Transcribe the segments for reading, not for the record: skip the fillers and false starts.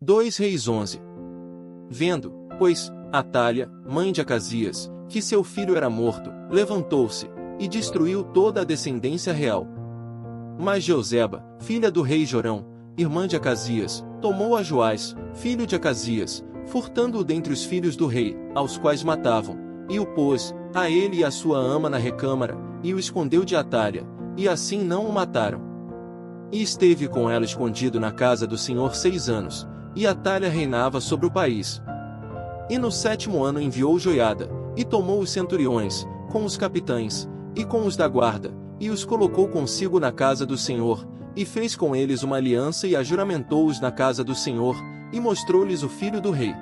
2 Reis 11. Vendo, pois, Atália, mãe de Acasias, que seu filho era morto, levantou-se, e destruiu toda a descendência real. Mas Jeozeba, filha do rei Jorão, irmã de Acasias, tomou a Joás, filho de Acasias, furtando-o dentre os filhos do rei, aos quais matavam, e o pôs, a ele e a sua ama na recâmara, e o escondeu de Atália, e assim não o mataram. E esteve com ela escondido na casa do Senhor 6 anos, e Atália reinava sobre o país. E no 7º ano enviou Joiada, e tomou os centuriões, com os capitães, e com os da guarda, e os colocou consigo na casa do Senhor, e fez com eles uma aliança e ajuramentou-os na casa do Senhor, e mostrou-lhes o filho do rei.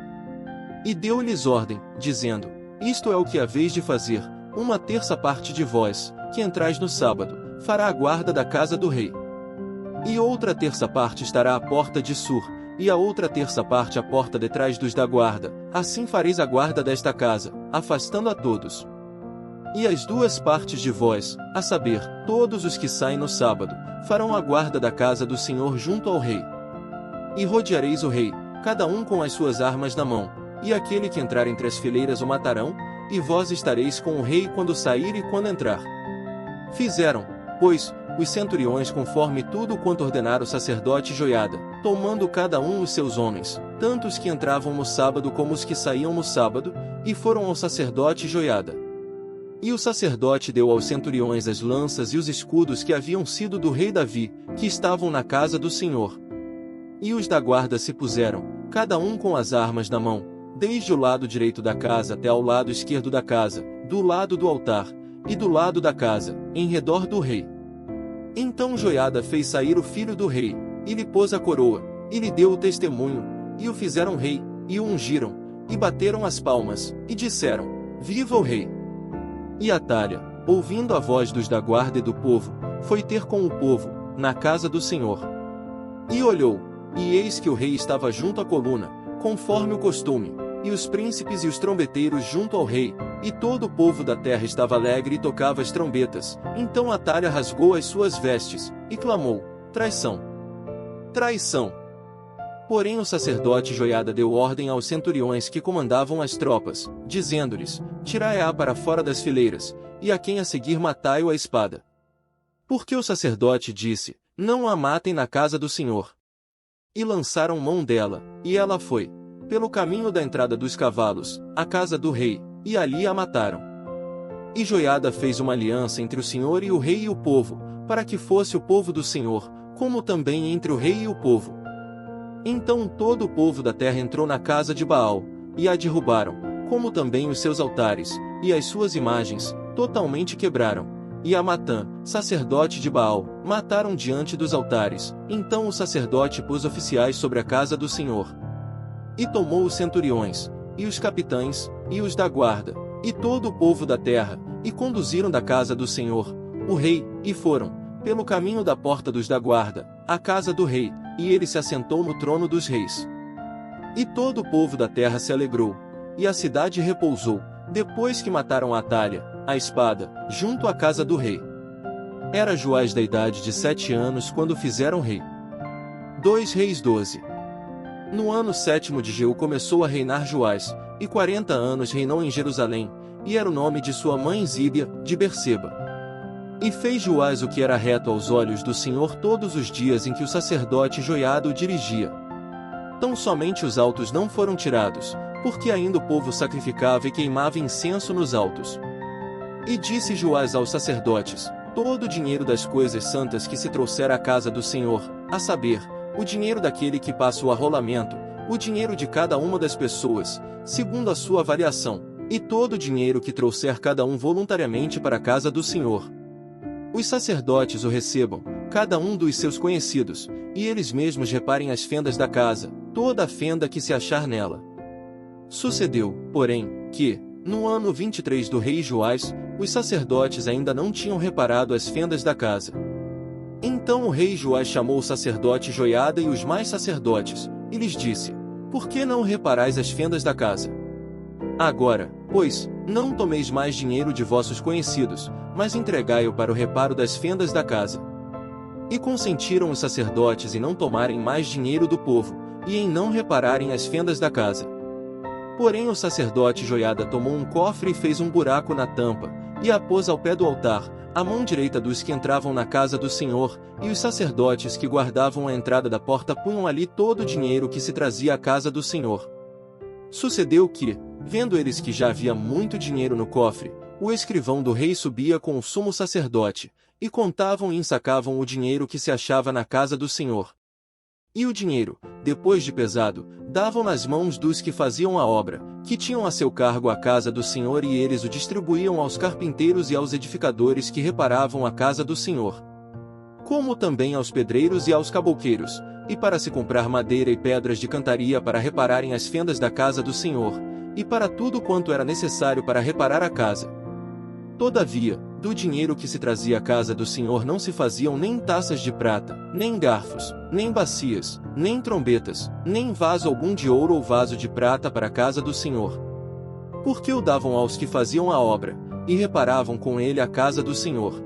E deu-lhes ordem, dizendo: Isto é o que haveis de fazer, 1/3 parte de vós, que entrais no sábado, fará a guarda da casa do rei. E outra 1/3 parte estará à porta de Sur, e a outra 1/3 parte à porta detrás dos da guarda, assim fareis a guarda desta casa, afastando a todos. E as 2 partes de vós, a saber, todos os que saem no sábado, farão a guarda da casa do Senhor junto ao rei. E rodeareis o rei, cada um com as suas armas na mão, e aquele que entrar entre as fileiras o matarão, e vós estareis com o rei quando sair e quando entrar. Fizeram, pois, os centuriões conforme tudo quanto ordenara o sacerdote Joiada, tomando cada um os seus homens, tanto os que entravam no sábado como os que saíam no sábado, e foram ao sacerdote Joiada. E o sacerdote deu aos centuriões as lanças e os escudos que haviam sido do rei Davi, que estavam na casa do Senhor. E os da guarda se puseram, cada um com as armas na mão, desde o lado direito da casa até ao lado esquerdo da casa, do lado do altar, e do lado da casa, em redor do rei. Então Joiada fez sair o filho do rei, e lhe pôs a coroa, e lhe deu o testemunho, e o fizeram rei, e o ungiram, e bateram as palmas, e disseram: Viva o rei! E Atália, ouvindo a voz dos da guarda e do povo, foi ter com o povo, na casa do Senhor. E olhou, e eis que o rei estava junto à coluna, conforme o costume, e os príncipes e os trombeteiros junto ao rei, e todo o povo da terra estava alegre e tocava as trombetas. Então Atália rasgou as suas vestes, e clamou: Traição! Traição! Porém o sacerdote Joiada deu ordem aos centuriões que comandavam as tropas, dizendo-lhes: Tirai-a para fora das fileiras, e a quem a seguir matai-o à espada. Porque o sacerdote disse: Não a matem na casa do Senhor. E lançaram mão dela, e ela foi, pelo caminho da entrada dos cavalos, à casa do rei, e ali a mataram. E Joiada fez uma aliança entre o Senhor e o rei e o povo, para que fosse o povo do Senhor, como também entre o rei e o povo. Então todo o povo da terra entrou na casa de Baal, e a derrubaram, como também os seus altares, e as suas imagens, totalmente quebraram. E a Matã, sacerdote de Baal, mataram diante dos altares. Então o sacerdote pôs oficiais sobre a casa do Senhor. E tomou os centuriões, e os capitães, e os da guarda, e todo o povo da terra, e conduziram da casa do Senhor, o rei, e foram, pelo caminho da porta dos da guarda, à casa do rei, e ele se assentou no trono dos reis. E todo o povo da terra se alegrou, e a cidade repousou, depois que mataram Atália, a espada, junto à casa do rei. Era Joás da idade de 7 anos quando o fizeram rei. 2 Reis 12. No ano 7º de Jeú começou a reinar Joás, e 40 anos reinou em Jerusalém, e era o nome de sua mãe Zíbia, de Berseba. E fez Joás o que era reto aos olhos do Senhor todos os dias em que o sacerdote Joiada o dirigia. Tão somente os altos não foram tirados, porque ainda o povo sacrificava e queimava incenso nos altos. E disse Joás aos sacerdotes: Todo o dinheiro das coisas santas que se trouxer à casa do Senhor, a saber, o dinheiro daquele que passa o arrolamento, o dinheiro de cada uma das pessoas, segundo a sua avaliação, e todo o dinheiro que trouxer cada um voluntariamente para a casa do Senhor. Os sacerdotes o recebam, cada um dos seus conhecidos, e eles mesmos reparem as fendas da casa, toda a fenda que se achar nela. Sucedeu, porém, que, no ano 23 do rei Joás, os sacerdotes ainda não tinham reparado as fendas da casa. Então o rei Joás chamou o sacerdote Joiada e os mais sacerdotes, e lhes disse: Por que não reparais as fendas da casa? Agora, pois, não tomeis mais dinheiro de vossos conhecidos, mas entregai-o para o reparo das fendas da casa. E consentiram os sacerdotes em não tomarem mais dinheiro do povo, e em não repararem as fendas da casa. Porém o sacerdote Joiada tomou um cofre e fez um buraco na tampa, e a pôs ao pé do altar, à mão direita dos que entravam na casa do Senhor, e os sacerdotes que guardavam a entrada da porta punham ali todo o dinheiro que se trazia à casa do Senhor. Sucedeu que, vendo eles que já havia muito dinheiro no cofre, o escrivão do rei subia com o sumo sacerdote, e contavam e ensacavam o dinheiro que se achava na casa do Senhor. E o dinheiro, depois de pesado, davam nas mãos dos que faziam a obra, que tinham a seu cargo a casa do Senhor, e eles o distribuíam aos carpinteiros e aos edificadores que reparavam a casa do Senhor, como também aos pedreiros e aos cabouqueiros, e para se comprar madeira e pedras de cantaria para repararem as fendas da casa do Senhor, e para tudo quanto era necessário para reparar a casa. Todavia, do dinheiro que se trazia à casa do Senhor não se faziam nem taças de prata, nem garfos, nem bacias, nem trombetas, nem vaso algum de ouro ou vaso de prata para a casa do Senhor. Porque o davam aos que faziam a obra, e reparavam com ele a casa do Senhor.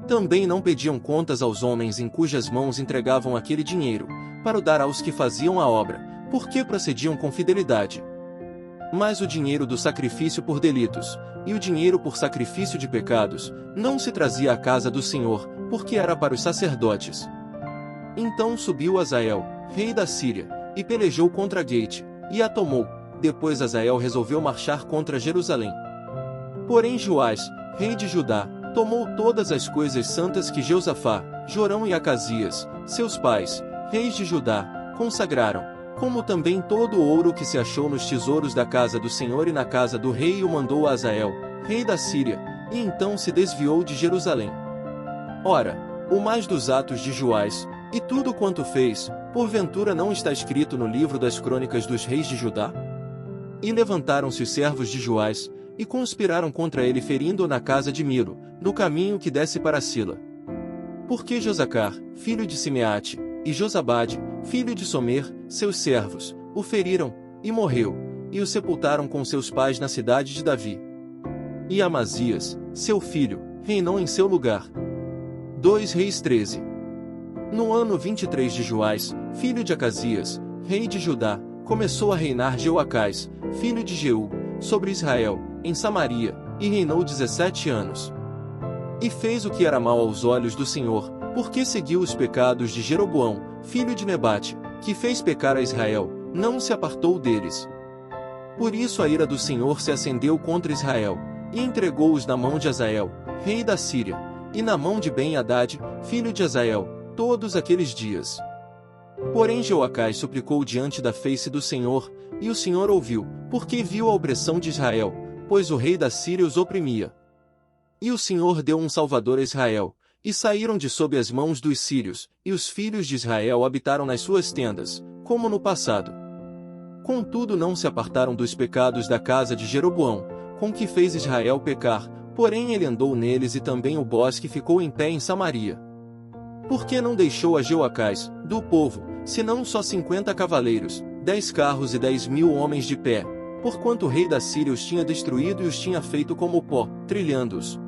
Também não pediam contas aos homens em cujas mãos entregavam aquele dinheiro, para o dar aos que faziam a obra, porque procediam com fidelidade. Mas o dinheiro do sacrifício por delitos, e o dinheiro por sacrifício de pecados, não se trazia à casa do Senhor, porque era para os sacerdotes. Então subiu Hazael, rei da Síria, e pelejou contra Gate, e a tomou. Depois Hazael resolveu marchar contra Jerusalém. Porém Joás, rei de Judá, tomou todas as coisas santas que Jeosafá, Jorão e Acasias, seus pais, reis de Judá, consagraram, como também todo o ouro que se achou nos tesouros da casa do Senhor e na casa do rei, e o mandou a Hazael, rei da Síria, e então se desviou de Jerusalém. Ora, o mais dos atos de Joás, e tudo quanto fez, porventura não está escrito no livro das crônicas dos reis de Judá? E levantaram-se os servos de Joás, e conspiraram contra ele, ferindo-o na casa de Milo, no caminho que desce para Sila. Porque Josacar, filho de Simeate, e Josabade, filho de Somer, seus servos, o feriram, e morreu, e o sepultaram com seus pais na cidade de Davi. E Amazias, seu filho, reinou em seu lugar. 2 Reis 13. No ano 23 de Joás, filho de Acasias, rei de Judá, começou a reinar Jeoacás, filho de Jeú, sobre Israel, em Samaria, e reinou 17 anos. E fez o que era mal aos olhos do Senhor, porque seguiu os pecados de Jeroboão, filho de Nebate, que fez pecar a Israel, não se apartou deles. Por isso a ira do Senhor se acendeu contra Israel, e entregou-os na mão de Hazael, rei da Síria, e na mão de Ben-Hadad, filho de Hazael, todos aqueles dias. Porém Jeoacás suplicou diante da face do Senhor, e o Senhor ouviu, porque viu a opressão de Israel, pois o rei da Síria os oprimia. E o Senhor deu um salvador a Israel, e saíram de sob as mãos dos sírios, e os filhos de Israel habitaram nas suas tendas, como no passado. Contudo não se apartaram dos pecados da casa de Jeroboão, com que fez Israel pecar, porém ele andou neles, e também o bosque ficou em pé em Samaria. Porque não deixou a Jeoacás, do povo, senão só 50 cavaleiros, 10 carros e 10.000 homens de pé, porquanto o rei da Síria os tinha destruído e os tinha feito como pó, trilhando-os.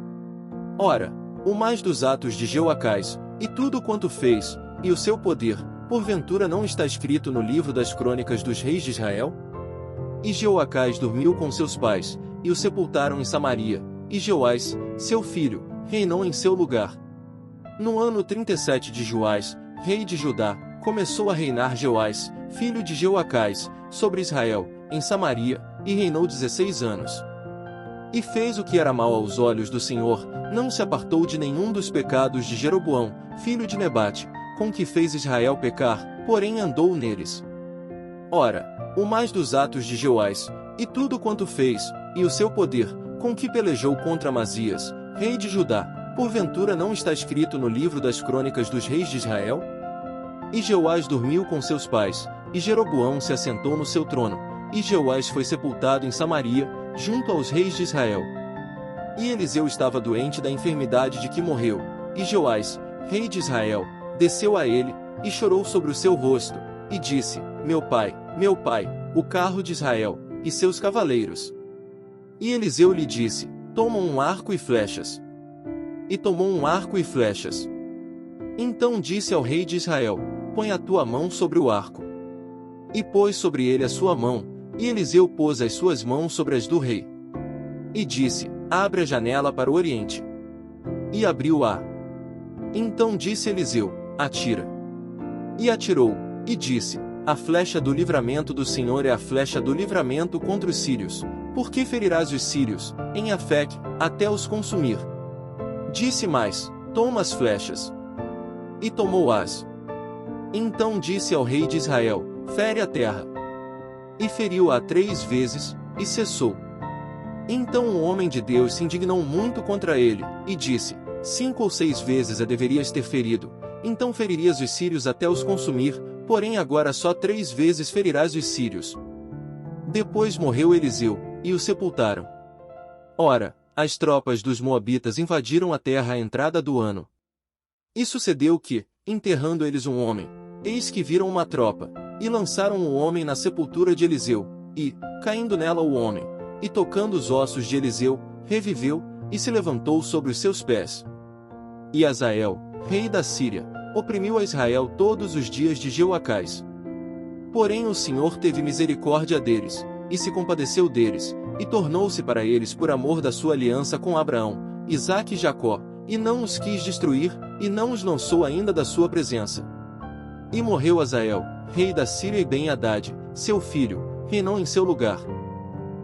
Ora, o mais dos atos de Jeoacás, e tudo quanto fez, e o seu poder, porventura não está escrito no livro das crônicas dos reis de Israel? E Jeoacás dormiu com seus pais, e o sepultaram em Samaria, e Joás, seu filho, reinou em seu lugar. No ano 37 de Joás, rei de Judá, começou a reinar Joás, filho de Jeoacás, sobre Israel, em Samaria, e reinou 16 anos. E fez o que era mal aos olhos do Senhor, não se apartou de nenhum dos pecados de Jeroboão, filho de Nebate, com que fez Israel pecar, porém andou neles. Ora, o mais dos atos de Joás, e tudo quanto fez, e o seu poder, com que pelejou contra Amazias, rei de Judá, porventura não está escrito no livro das crônicas dos reis de Israel? E Joás dormiu com seus pais, e Jeroboão se assentou no seu trono, e Joás foi sepultado em Samaria, junto aos reis de Israel. E Eliseu estava doente da enfermidade de que morreu, e Joás, rei de Israel, desceu a ele, e chorou sobre o seu rosto, e disse: meu pai, o carro de Israel, e seus cavaleiros. E Eliseu lhe disse: toma um arco e flechas. E tomou um arco e flechas. Então disse ao rei de Israel: põe a tua mão sobre o arco. E pôs sobre ele a sua mão, e Eliseu pôs as suas mãos sobre as do rei. E disse: abre a janela para o oriente. E abriu-a. Então disse Eliseu: atira. E atirou, e disse: a flecha do livramento do Senhor é a flecha do livramento contra os sírios. Por que ferirás os sírios, em Afec, até os consumir? Disse mais: toma as flechas. E tomou-as. Então disse ao rei de Israel: fere a terra. E feriu-a 3 vezes, e cessou. Então o homem de Deus se indignou muito contra ele, e disse: 5 ou 6 vezes a deverias ter ferido, então feririas os sírios até os consumir, porém agora só 3 vezes ferirás os sírios. Depois morreu Eliseu, e o sepultaram. Ora, as tropas dos moabitas invadiram a terra à entrada do ano. E sucedeu que, enterrando eles um homem, eis que viram uma tropa, e lançaram o homem na sepultura de Eliseu, e, caindo nela o homem, e tocando os ossos de Eliseu, reviveu, e se levantou sobre os seus pés. E Hazael, rei da Síria, oprimiu a Israel todos os dias de Jeoacás. Porém o Senhor teve misericórdia deles, e se compadeceu deles, e tornou-se para eles por amor da sua aliança com Abraão, Isaque e Jacó, e não os quis destruir, e não os lançou ainda da sua presença. E morreu Hazael, rei da Síria, e Ben-Hadad, seu filho, reinou em seu lugar.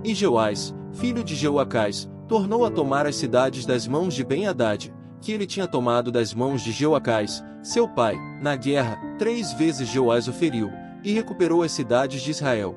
E Jeoás, filho de Jeoacás, tornou a tomar as cidades das mãos de Ben-Hadad, que ele tinha tomado das mãos de Jeoacás, seu pai, na guerra. 3 vezes Jeoás o feriu, e recuperou as cidades de Israel.